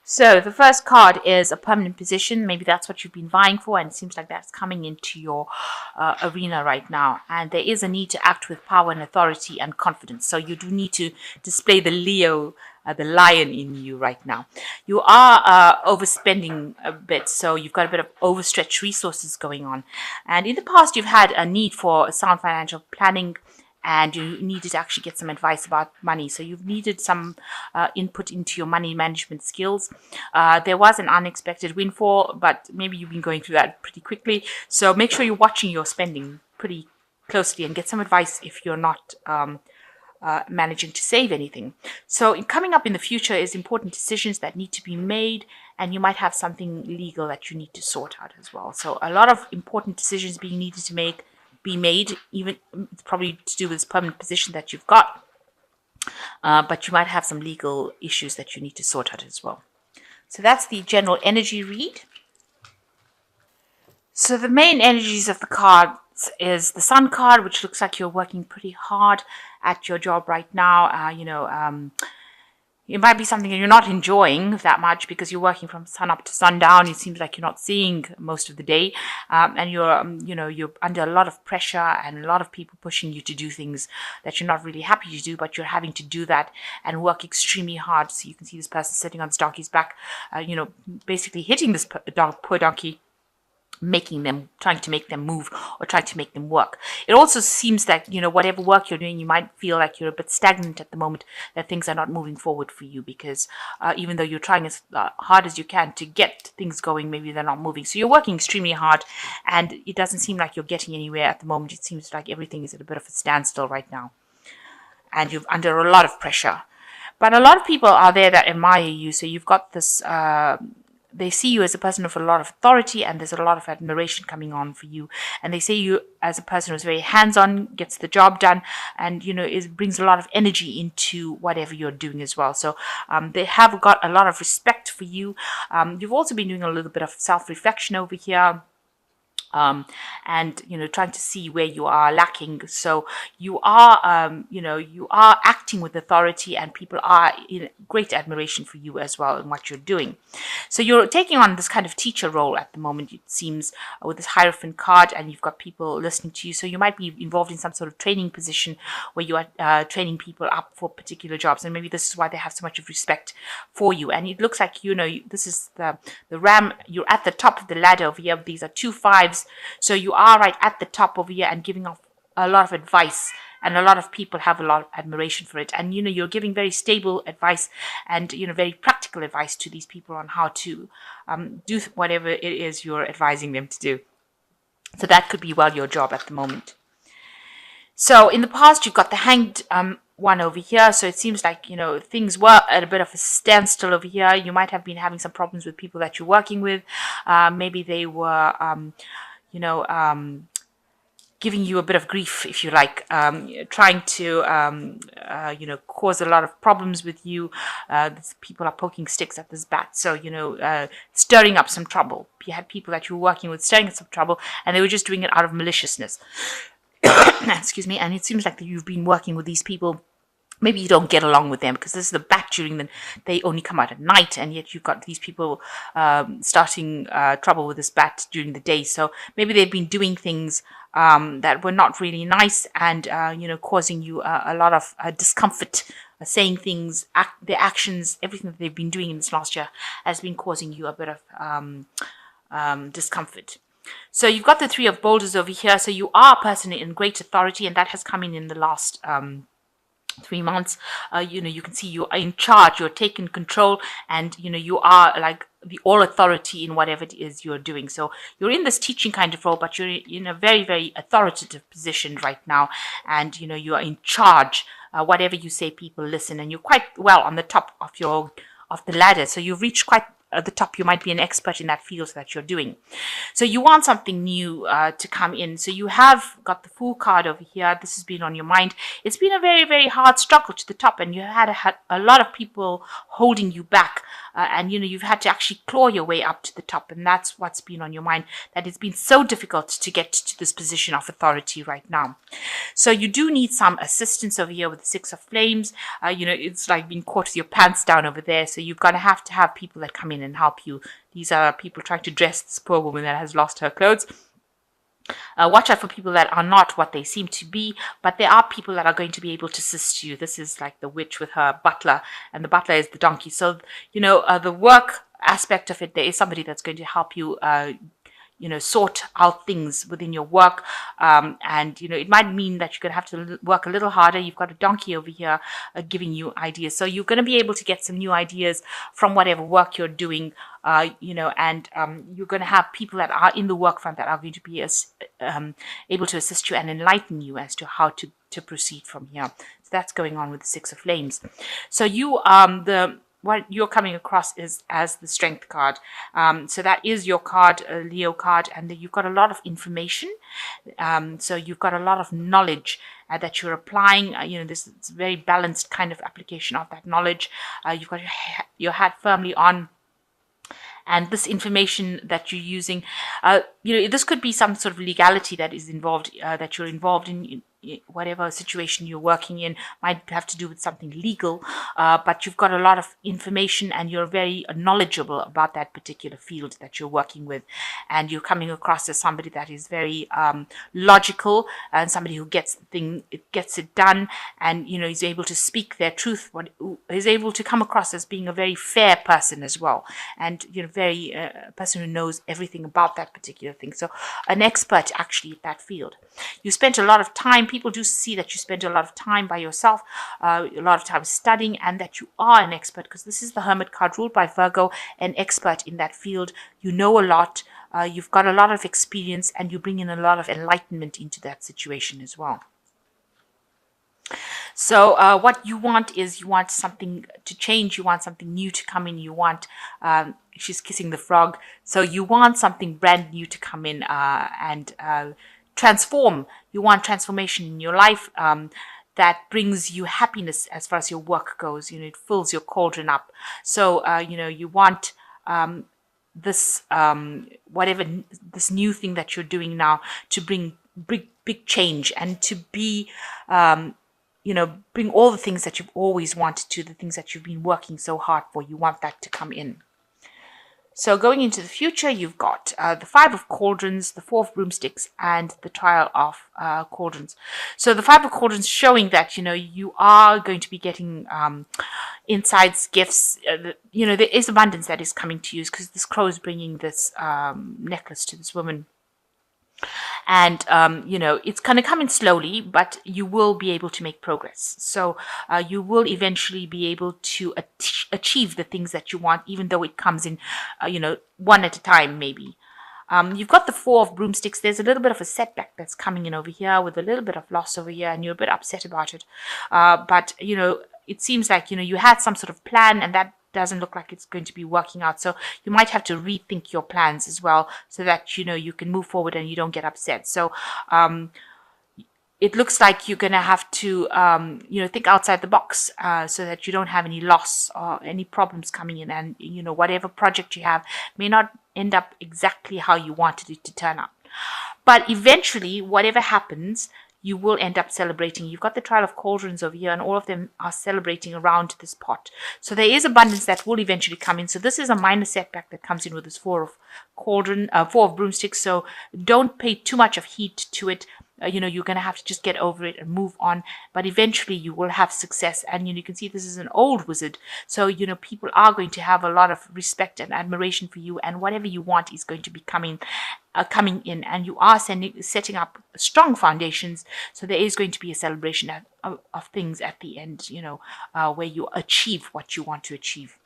So the first card is a permanent position. Maybe that's what you've been vying for, and it seems like that's coming into your arena right now. And there is a need to act with power and authority and confidence. So you do need to display the Leo, the lion in you right now. You are overspending a bit, so you've got a bit of overstretched resources going on. And in the past, you've had a need for sound financial planning, and you needed to actually get some advice about money. So you've needed some input into your money management skills. There was an unexpected windfall, but maybe you've been going through that pretty quickly. So make sure you're watching your spending pretty closely and get some advice if you're not managing to save anything. So coming up in the future is important decisions that need to be made, and you might have something legal that you need to sort out as well. So a lot of important decisions being needed to be made, even probably to do with this permanent position that you've got. But you might have some legal issues that you need to sort out as well. So that's the general energy read. So the main energies of the cards is the Sun card, which looks like you're working pretty hard at your job right now. It might be something that you're not enjoying that much because you're working from sun up to sundown. It seems like you're not seeing most of the day, and you're under a lot of pressure and a lot of people pushing you to do things that you're not really happy to do, but you're having to do that and work extremely hard. So you can see this person sitting on this donkey's back, basically hitting this poor donkey, trying to make them move or trying to make them work. It also seems that, whatever work you're doing, you might feel like you're a bit stagnant at the moment, that things are not moving forward for you because even though you're trying as hard as you can to get things going, maybe they're not moving. So you're working extremely hard and it doesn't seem like you're getting anywhere at the moment. It seems like everything is at a bit of a standstill right now and you're under a lot of pressure. But a lot of people are there that admire you. So you've got this they see you as a person of a lot of authority, and there's a lot of admiration coming on for you. And they see you as a person who's very hands-on, gets the job done, and brings a lot of energy into whatever you're doing as well. So they have got a lot of respect for you. You've also been doing a little bit of self-reflection over here. And trying to see where you are lacking. So you are you are acting with authority, and people are in great admiration for you as well in what you're doing. So you're taking on this kind of teacher role at the moment, it seems, with this Hierophant card, and you've got people listening to you. So you might be involved in some sort of training position where you are training people up for particular jobs, and maybe this is why they have so much of respect for you. And it looks like this is the ram. You're at the top of the ladder over here. These are 2 5s. So you are right at the top over here and giving off a lot of advice, and a lot of people have a lot of admiration for it. And you're giving very stable advice and very practical advice to these people on how to do whatever it is you're advising them to do. So that could be your job at the moment. So in the past, you've got the Hanged one over here. So it seems like, things were at a bit of a standstill over here. You might have been having some problems with people that you're working with. Maybe they were, giving you a bit of grief, if you like, trying to, cause a lot of problems with you. People are poking sticks at this bat. So, stirring up some trouble. You had people that you were working with stirring up some trouble, and they were just doing it out of maliciousness. Excuse me. And it seems like that you've been working with these people. Maybe you don't get along with them because this is the bat they only come out at night, and yet you've got these people starting trouble with this bat during the day. So maybe they've been doing things that were not really nice, and causing you a lot of discomfort. Saying things, their actions, everything that they've been doing in this last year has been causing you a bit of discomfort. So you've got the 3 of Boulders over here. So you are a person in great authority, and that has come in the last 3 months. You can see you are in charge, you're taking control, and you are like the all authority in whatever it is you're doing. So you're in this teaching kind of role, but you're in a very, very authoritative position right now, and you are in charge. Whatever you say, people listen, and you're quite well on the top of the ladder. So you've reached quite at the top. You might be an expert in that field that you're doing. So you want something new to come in. So you have got the Fool card over here. This has been on your mind. It's been a very, very hard struggle to the top, and you had a lot of people holding you back. and you've had to actually claw your way up to the top, and that's what's been on your mind, that it's been so difficult to get to this position of authority right now. So you do need some assistance over here with the Six of Flames. It's like being caught with your pants down over there, so you're going to have people that come in and help you. These are people trying to dress this poor woman that has lost her clothes. Watch out for people that are not what they seem to be, but there are people that are going to be able to assist you. This is like the witch with her butler, and the butler is the donkey. So, the work aspect of it, there is somebody that's going to help you, sort out things within your work. And it might mean that you're going to have to work a little harder. You've got a donkey over here giving you ideas. So you're going to be able to get some new ideas from whatever work you're doing, and you're going to have people that are in the work front that are going to be able to assist you and enlighten you as to how to proceed from here. So that's going on with the Six of Flames. So what you're coming across is as the Strength card. So that is your card, Leo card, and you've got a lot of information. So you've got a lot of knowledge that you're applying. This is a very balanced kind of application of that knowledge. You've got your hat firmly on. And this information that you're using, this could be some sort of legality that is involved, that you're involved in whatever situation you're working in. Might have to do with something legal, but you've got a lot of information and you're very knowledgeable about that particular field that you're working with. And you're coming across as somebody that is very logical, and somebody who gets it done, and is able to speak their truth, is able to come across as being a very fair person as well, and very person who knows everything about that particular thing. So an expert actually at that field. You spent a lot of time. People do see that you spend a lot of time by yourself, a lot of time studying, and that you are an expert, because this is the Hermit card ruled by Virgo, an expert in that field. You know a lot. You've got a lot of experience, and you bring in a lot of enlightenment into that situation as well. So what you want is, you want something to change, you want something new to come in, you want, she's kissing the frog, so you want something brand new to come in and transform. You want transformation in your life that brings you happiness as far as your work goes. It fills your cauldron up. So, you want this, whatever, this new thing that you're doing now to bring big change, and to be, bring all the things that you've always wanted to, the things that you've been working so hard for. You want that to come in. So going into the future, you've got the Five of Cauldrons, the Four of Broomsticks, and the Trial of Cauldrons. So the Five of Cauldrons showing that, you are going to be getting insights, gifts. There is abundance that is coming to you, because this crow is bringing this necklace to this woman. And, it's going to come in slowly, but you will be able to make progress. So you will eventually be able to achieve the things that you want, even though it comes in, one at a time, maybe. You've got the Four of Broomsticks. There's a little bit of a setback that's coming in over here, with a little bit of loss over here, and you're a bit upset about it. But, it seems like, you had some sort of plan, and that doesn't look like it's going to be working out. So you might have to rethink your plans as well, so that, you can move forward and you don't get upset. So it looks like you're going to have to, think outside the box, so that you don't have any loss or any problems coming in. And, whatever project you have may not end up exactly how you wanted it to turn out. But eventually, whatever happens, you will end up celebrating. You've got the Trial of Cauldrons over here, and all of them are celebrating around this pot. So there is abundance that will eventually come in. So this is a minor setback that comes in with this Four of Broomsticks. So don't pay too much of heed to it. You're going to have to just get over it and move on. But eventually you will have success. And, you can see this is an old wizard. So, people are going to have a lot of respect and admiration for you. And whatever you want is going to be coming in. And you are setting up strong foundations. So there is going to be a celebration of things at the end, where you achieve what you want to achieve.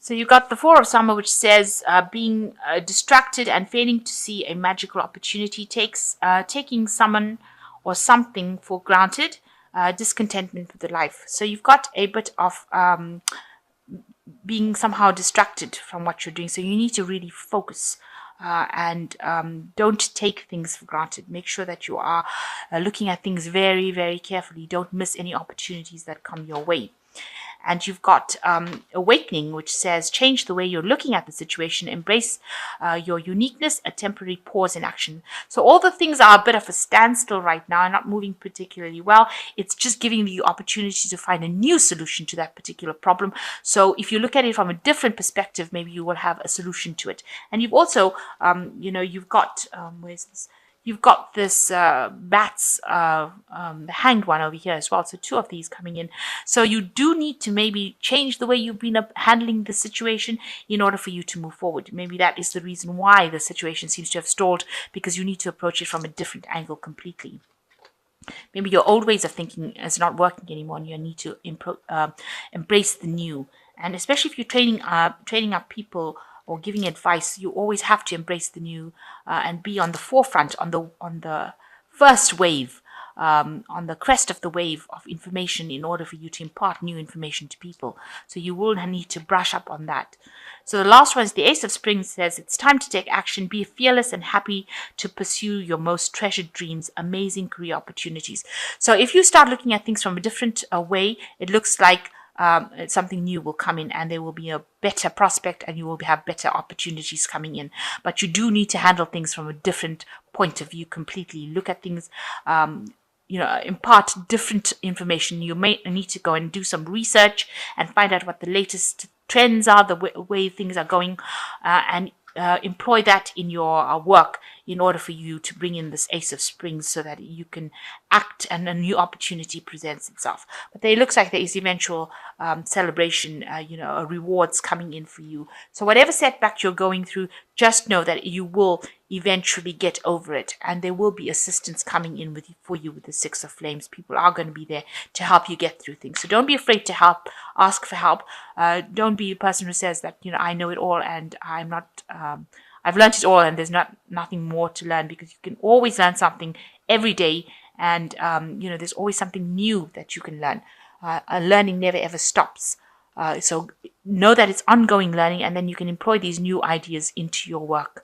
So you got the Four of Summer, which says being distracted and failing to see a magical opportunity, taking someone or something for granted, discontentment with the life. So you've got a bit of being somehow distracted from what you're doing. So you need to really focus and don't take things for granted. Make sure that you are looking at things very, very carefully. Don't miss any opportunities that come your way. And you've got awakening, which says change the way you're looking at the situation, embrace your uniqueness, a temporary pause in action. So all the things are a bit of a standstill right now, not moving particularly well. It's just giving you opportunity to find a new solution to that particular problem. So if you look at it from a different perspective, maybe you will have a solution to it. And you've also, you've got, where's this? You've got this bats, the hanged one over here as well. So two of these coming in. So you do need to maybe change the way you've been handling the situation in order for you to move forward. Maybe that is the reason why the situation seems to have stalled, because you need to approach it from a different angle completely. Maybe your old ways of thinking is not working anymore, and you need to embrace the new. And especially if you're training up people or giving advice, you always have to embrace the new and be on the forefront, on the first wave, on the crest of the wave of information, in order for you to impart new information to people. So you will need to brush up on that. So the last one is the Ace of Spring. Says it's time to take action, be fearless and happy to pursue your most treasured dreams, amazing career opportunities. So if you start looking at things from a different way, it looks like something new will come in, and there will be a better prospect, and you will have better opportunities coming in. But you do need to handle things from a different point of view completely. Look at things, impart different information. You may need to go and do some research and find out what the latest trends are, the way things are going, and employ that in your work in order for you to bring in this Ace of Springs so that you can act and a new opportunity presents itself. But it looks like there is eventual celebration, rewards coming in for you. So whatever setback you're going through, just know that you will eventually get over it, and there will be assistance coming in for you with the Six of Flames. People are going to be there to help you get through things. So don't be afraid to help, ask for help. Don't be a person who says that, I know it all and I'm not, I've learned it all and there's nothing more to learn, because you can always learn something every day, and there's always something new that you can learn. Learning never ever stops. So know that it's ongoing learning, and then you can employ these new ideas into your work.